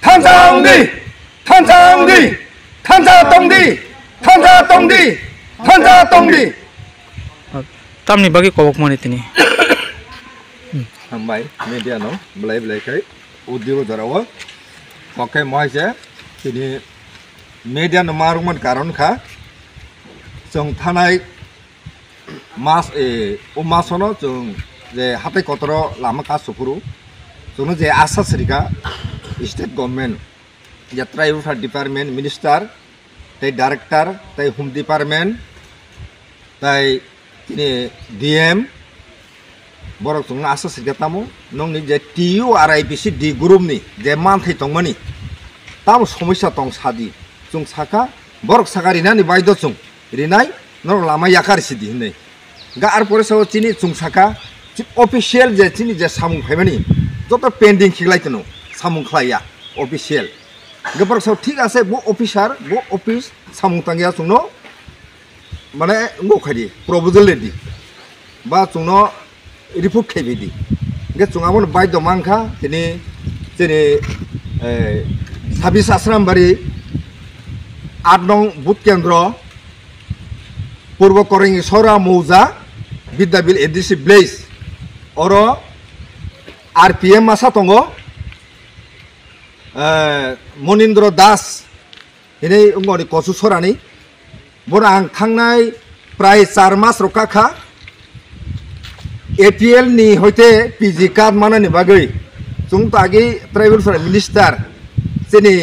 탄자옹디 탄자옹디 탄자똥디 탄자똥디 탄자똥디 tamni bagi kobok mani tini hambai media no blai blai kai udyog jarawa pokai moise tini media no marungman karon kha jong thanai mas o masono jong je hatai kotoro lama ka sufuru jong je asa srika state government je tribal department minister tai director tai home department tai ini DM borok tong asa srika tamu nong ni je TU RIPC D group ni je man thai tongmani tam সমস্যা tong sadi jong saka borok sakari nani baido chung rinai nor lama yakar sidi hinai ga ar pore so chini chung saka official je chini je samung phaimani joto pending khiglai tno samung khlaiya official ga borok so ঠিক আছে bo officer bo office samung tangya chungno মানে ngo khadi proposal di ba chungno report khabi di ge chungabon baido mangkha tini tini 26 ashram bari 8 nong booth কেন্দ্র পূর্ব করিং সরা মৌজা বিদ্যাবিল ADC bless or RPM মাসা তঙ্গ মনীন্দ্র দাস এনে উঙ্গনি কচু সরানি বড় আং থাংনাই প্রায় 4 মাস রকাখা এপিএল নি হইতে পিজি কার্ড মানানি বাগৈ जों तागि ट्राइबल मिनिस्टार जेनि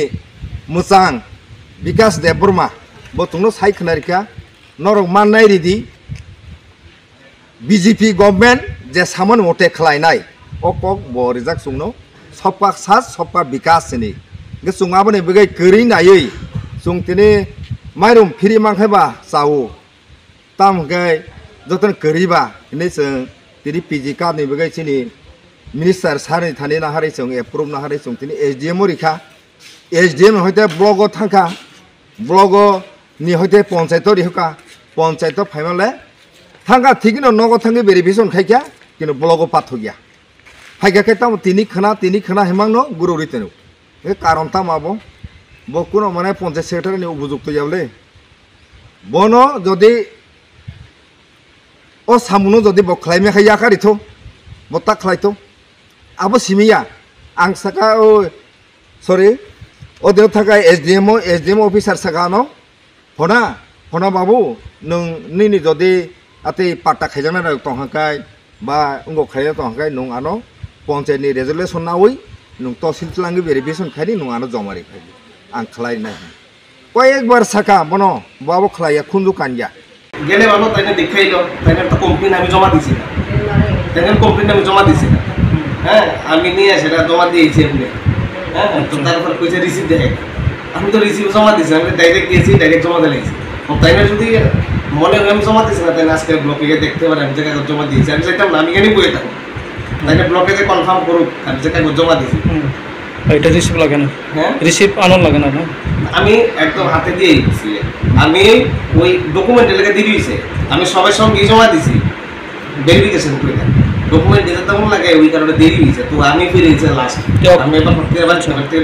मोजां विकास देबबर्मा बतुंनो सायखनारिका नरक माननाय रिदि बीजेपी गवर्नमेंट जे सामन मते खलायनाय अकक बरिजाक सुंनो सबका साथ सबका विकास नि गे सुंगाबने बेगै गरि नायै जों तिनि माइरम फिरि मांखायबा जावो ताम गै जतन गरिबा नै जों तिनि पिजि कार्ड नि बेगै सिनि मिनिस्टार सारनि थाने ना हारै जों एप्रुव ना हारै जों तिनि एसडीएम रिखा एसडीएम हयते ब्लग थांखा ब्लग नि हयते पंचायत रिखा पंचायत फाइमाले थांखा थिगिनो नग थांगे भेरिफिकेशन खायखा किनु ब्लग पाथो गया फायखा केता तिनि खना हेमांनो गुरु रितेनो ए कारण ता माबो बकुनो माने पंचायत सेक्रेटारि नि उपयुक्त जाबले बनो जदि ओ सामुनो जदि बखलायमे खाया कारिथो बता खलायतो अब सिमिया आं सका ओ सॉरी ओ देव थाका एसडीएम ऑफिसर सकानो फना बाबू नों निनि जदि आते पाटा खायजाना तंहाकाय बा उंगो खाया तंहाकाय नों आनो पंचायत नि रेजोल्यूशन नावै नों तहसिल लांगि भेरिफिकेशन खायनि नों आनो जमारि खाय आं खलायनाय कयेक बार सका बनो बाबू खलाया खुंदु कानया गेले बानो ताइने देखाइलो ताइने तो कमप्लेन আমি জমা দিছি তাইনে কমপ্লেন আমি জমা দিছি হ্যাঁ আমি নিয়ে সেটা জমা দিয়েছি আপনি হ্যাঁ তো তারপর কইছে রিসিভ দেখে আমি তো রিসিভ জমা দিছি আমি ডাইরেক্ট দিয়েছি ডাইরেক্ট জমা দিয়েছি তো তাইনে যদি মনে হয় আমি জমা দিছি না তাইনে আজকে ব্লকে গিয়ে দেখতে পারে আমি যে কাগজ জমা দিয়েছি আমি চাইতাম না আমি কেন বইয়ে থাকব তাইনে ব্লকে যে কনফার্ম করুক আমি যে কাগজ জমা দিয়েছি এটা রিসিভ লাগে না হ্যাঁ রিসিভ আনন লাগে না আমি একদম হাতে দিয়ে দিয়েছি আমি ওই ডকুমেন্ট লেখা দিয়ে দিয়েছি আমি সবার সঙ্গে জমা দিয়েছি ভেরিফিকেশন করে ডকুমেন্ট দিতে তেমন লাগে ওই কারণে দেরি হয়েছে তো আমি ফিরে এসে লাস্ট আমি এবার প্রত্যেকবার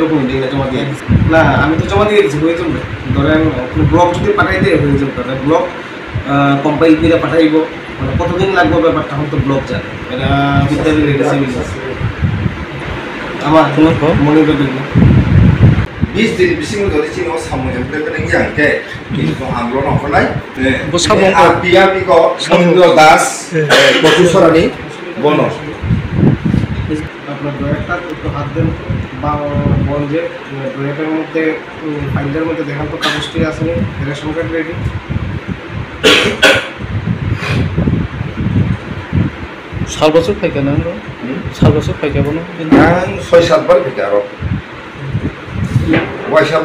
ডকুমেন্ট দিয়ে জমা দিয়ে দিচ্ছি না আমি তো জমা দিয়ে দিচ্ছি হয়ে যাবে ধরেন ব্লক যদি পাঠাই দেয় হয়ে যাবে ব্লক কম্পাইল করে পাঠাইব মানে কতদিন লাগবে ব্যাপারটা এখন তো ব্লক জানে এটা বিদ্যালয়ের সিভিল আমার তোমার মনে করবে 20 दिन बिसिम जदि सिङाव सामु एमप्लयमेन्ट गियानके किन्तु आन्दोलन हखनाय आरपिआरपि को मनीन्द्र दास बसुसरानि बनो আপনার ড্রয়ারটা একটু হাত দেন বা বলছে ড্রয়ারের মধ্যে ফাইলের মধ্যে দেখান তো কাগজটি আছে রেশন কার্ড রেডি সাল বছর খাইকা না সাল বছর খাইকা বনো आं 6-7 बार फैका र ওয়াইসা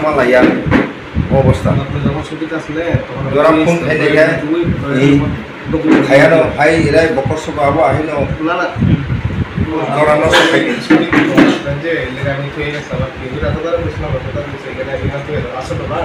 মালাইয়া অবস্থা আপনি যখন ছুটিতে আসলে তখন জরা ফোন খাই দেখে এই খায়ানো ভাই এরাই বকর সব আবো আহিনো না না জরানো খাই যে লেগানি তো এই সালা কি এটা তো করে প্রশ্ন করতে তার বিষয় এখানে এখানে তো আসলে না